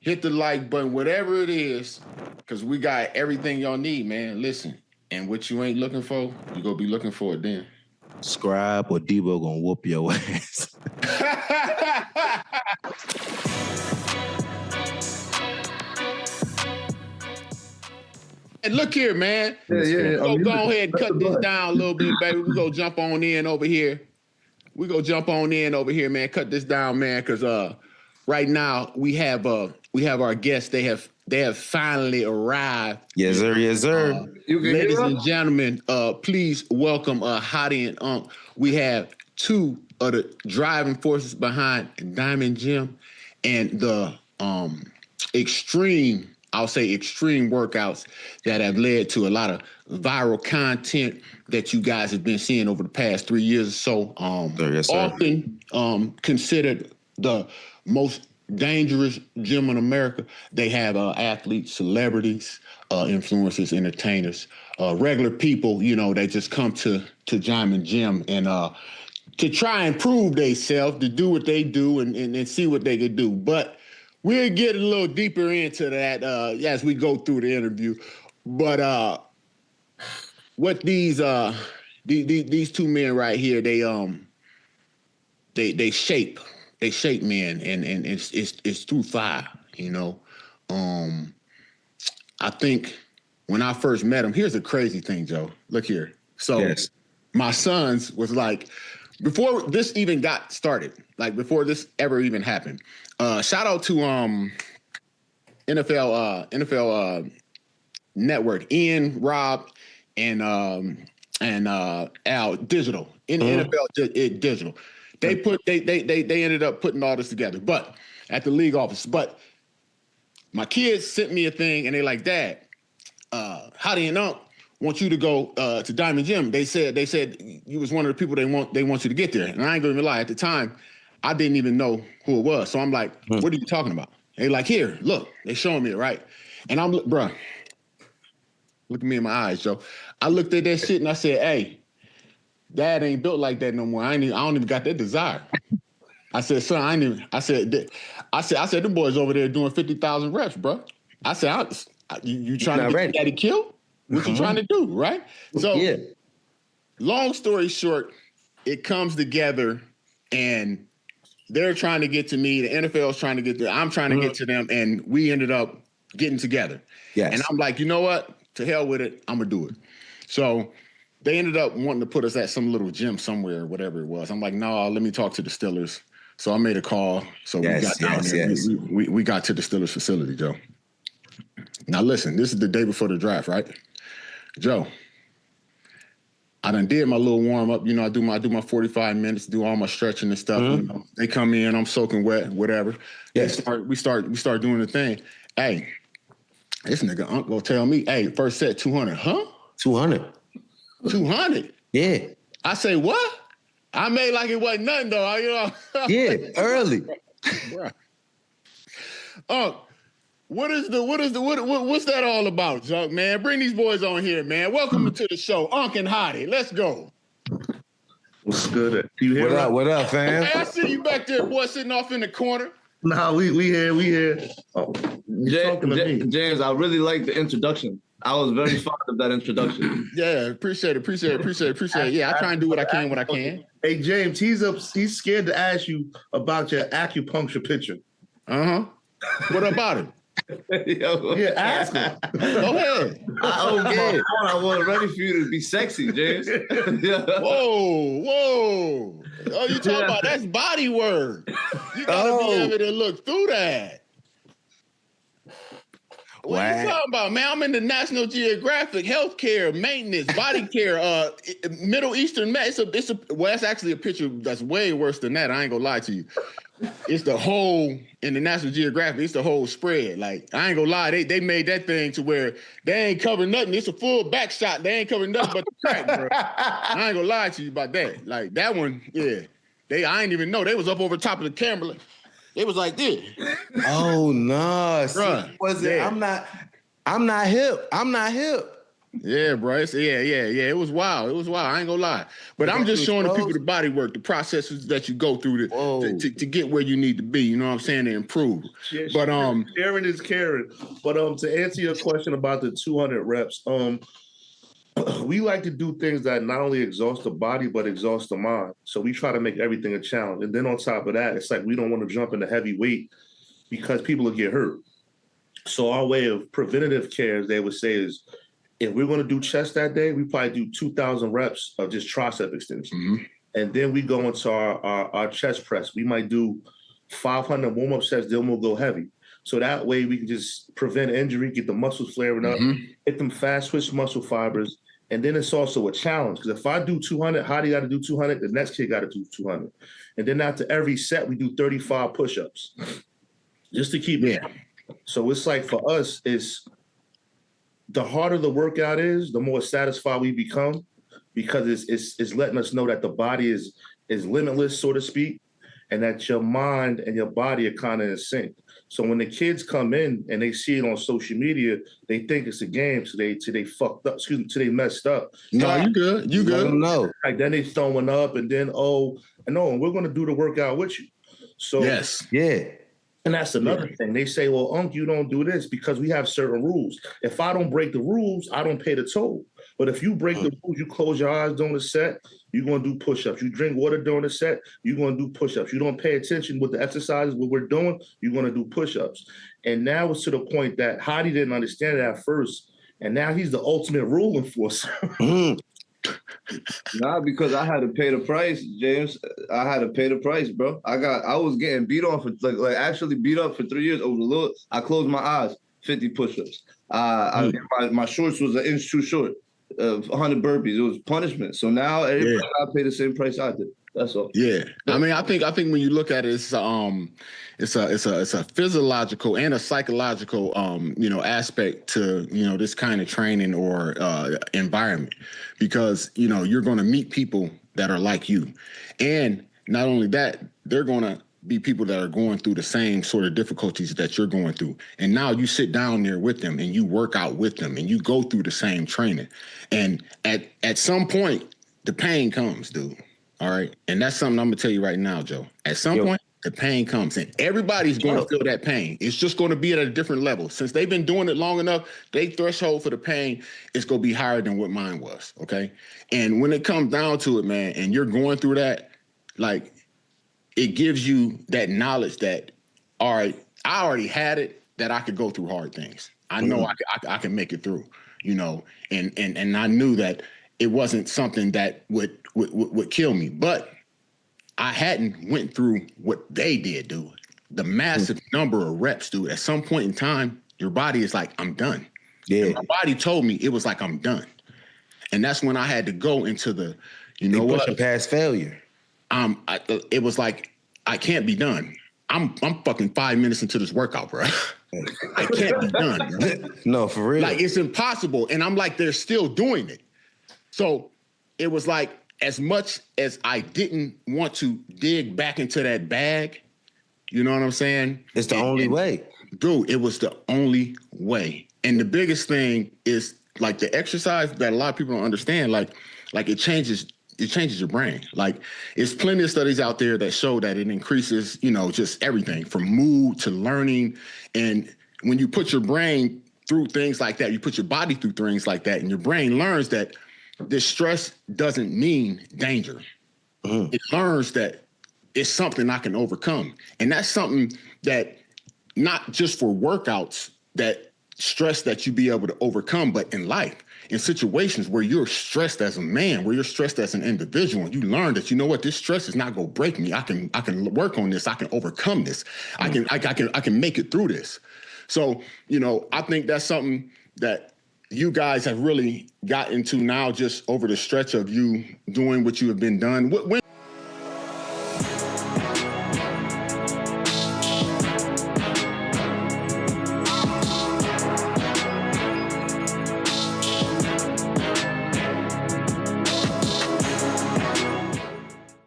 hit the like button, whatever it is, because we got everything y'all need, man. Listen, and what you ain't looking for, you gonna be looking for it then. Scribe or Deebo gonna whoop your ass. And look here, man. Yeah. Go ahead and cut this down a little bit, baby. We go jump on in over here. Man. Cut this down, man, because right now we have our guests. They have finally arrived. Yes, sir. Yes, sir. Ladies and gentlemen, please welcome Haddy and Unk. We have two of the driving forces behind Diamond Gym and the extreme workouts that have led to a lot of viral content that you guys have been seeing over the past 3 years or so. Yes, sir. Often considered the most dangerous gym in America. They have athletes, celebrities, influencers, entertainers, regular people, you know, that just come to Diamond Gym and to try and prove themselves, to do what they do and see what they can do. But we'll get a little deeper into that as we go through the interview. But what these two men right here, they shape men, and it's through fire, you know. I think when I first met them, here's the crazy thing, Joe. Look here. So yes. My sons was like, before this even got started, like before this ever even happened. Shout out to NFL Network, Ian, Rob, and Al Digital in NFL Digital. They ended up putting all this together, but at the league office. But my kids sent me a thing, and they like, Dad, Haddy and Unk want you to go to Diamond Gym. They said you was one of the people they want you to get there. And I ain't gonna even lie, at the time, I didn't even know who it was. So I'm like, what are you talking about? They like, here, look, they showing me it, right? And I'm, bruh, look at me in my eyes, Joe. I looked at that shit and I said, hey, Dad ain't built like that no more. I don't even got that desire. I said, son, I said, them boys over there doing 50,000 reps, bro. I said, you trying to get Daddy killed? What you trying to do, right? So, long story short, it comes together, and they're trying to get to me. The NFL's trying to get there. I'm trying to get to them, and we ended up getting together. Yes. And I'm like, you know what? To hell with it. I'm gonna do it. So they ended up wanting to put us at some little gym somewhere, whatever it was. I'm like, no, let me talk to the Steelers. So I made a call. So we got down there. Yes. We got to the Steelers facility, Joe. Now listen, this is the day before the draft, right? Joe, I done did my little warm up. You know, I do my 45 minutes, do all my stretching and stuff. You know, they come in, I'm soaking wet, whatever. Yes. We start doing the thing. Hey, this nigga Unk will tell me, hey, first set 200, huh? 200. 200. Yeah. I say what? I made like it wasn't nothing though. You know. Yeah, early. What's that all about, Junk, man? Bring these boys on here, man. Welcome to the show, Unk and Haddy. Let's go. What's good? What up, fam? Hey, I see you back there, boy, sitting off in the corner. Nah, we here. Oh, James, I really like the introduction. I was very fond of that introduction. Yeah, appreciate it. Yeah, I try and do what I can. Hey, James, he's scared to ask you about your acupuncture picture. Uh-huh. What about it? Yeah, ask him. Go ahead. I wasn't ready for you to be sexy, James. Whoa. Oh, you talking about that's body work. You gotta be able to look through that. What are you talking about, man? I'm in the National Geographic, healthcare, maintenance, body care, Middle Eastern medicine. It's actually a picture that's way worse than that. I ain't gonna lie to you. It's the whole, in the National Geographic, it's the whole spread. Like, I ain't gonna lie, they made that thing to where they ain't covering nothing. It's a full back shot. They ain't covering nothing but the crack, bro. I ain't gonna lie to you about that. Like, that one, yeah. I ain't even know. They was up over top of the camera. It was like this. Oh no! See, I'm not hip. Yeah, bro. Yeah. It was wild. It was wild. I ain't gonna lie. But I'm just showing the people the body work, the processes that you go through to get where you need to be. You know what I'm saying? To improve. Yeah, but sharing is caring. But to answer your question about the 200 reps, we like to do things that not only exhaust the body but exhaust the mind. So we try to make everything a challenge. And then on top of that, it's like we don't want to jump into heavy weight because people will get hurt. So our way of preventative care, as they would say, is if we're going to do chest that day, we probably do 2,000 reps of just tricep extension. Mm-hmm. And then we go into our chest press. We might do 500 warm-up sets, then we'll go heavy. So that way we can just prevent injury, get the muscles flaring up, hit them fast twitch muscle fibers. And then it's also a challenge because if I do 200, Haddy got to do 200, the next kid got to do 200. And then after every set, we do 35 push-ups just to keep it. So it's like for us, it's the harder the workout is, the more satisfied we become because it's letting us know that the body is limitless, so to speak, and that your mind and your body are kind of in sync. So when the kids come in and they see it on social media, they think it's a game, so they fucked up. Excuse me, so they messed up. No, you good. You good. No. Like then they throwing up, and then we're gonna do the workout with you. So yes, yeah. And that's another thing. They say, well, Unk, you don't do this because we have certain rules. If I don't break the rules, I don't pay the toll. But if you break the rules, you close your eyes during the set, you're going to do push-ups. You drink water during the set, you're going to do push-ups. You don't pay attention with the exercises, what we're doing, you're going to do push-ups. And now it's to the point that Haddy didn't understand it at first, and now he's the ultimate rule enforcer. Nah, because I had to pay the price, James. I had to pay the price, bro. I was getting beat on for like actually beat up for 3 years over the little. I closed my eyes, 50 push-ups. My shorts was an inch too short, 100 burpees. It was punishment. So now everybody got to pay the same price I did. That's all. Yeah, I mean, I think when you look at it, it's a physiological and a psychological aspect to this kind of training or environment, because you're going to meet people that are like you, and not only that, they're going to be people that are going through the same sort of difficulties that you're going through, and now you sit down there with them and you work out with them and you go through the same training, and at some point the pain comes, dude. All right. And that's something I'm going to tell you right now, Joe. At some point, the pain comes in. Everybody's going to feel that pain. It's just going to be at a different level. Since they've been doing it long enough, their threshold for the pain is going to be higher than what mine was. Okay. And when it comes down to it, man, and you're going through that, like, it gives you that knowledge that, all right, I already had it, that I could go through hard things. I know I can make it through, and I knew that it wasn't something that would kill me, but I hadn't went through what they did, dude. The massive number of reps, dude. At some point in time, your body is like, I'm done. Yeah. And my body told me it was like, I'm done. And that's when I had to go into the, pushing past failure. It was like, I can't be done. I'm fucking 5 minutes into this workout, bro. I can't be done, bro. No, for real. Like, it's impossible. And I'm like, they're still doing it. So it was like, as much as I didn't want to dig back into that bag, you know what I'm saying? It's the only way. Dude, it was the only way. And the biggest thing is, like, the exercise that a lot of people don't understand, like it changes your brain. Like, there's plenty of studies out there that show that it increases, just everything from mood to learning. And when you put your brain through things like that, you put your body through things like that, and your brain learns that this stress doesn't mean danger. It learns that it's something I can overcome. And that's something that, not just for workouts, that stress that you be able to overcome, but in life, in situations where you're stressed as a man, where you're stressed as an individual, and you learn that, this stress is not going to break me. I can work on this. I can overcome this. I can make it through this. So, I think that's something that you guys have really got into now, just over the stretch of you doing what you have been done. When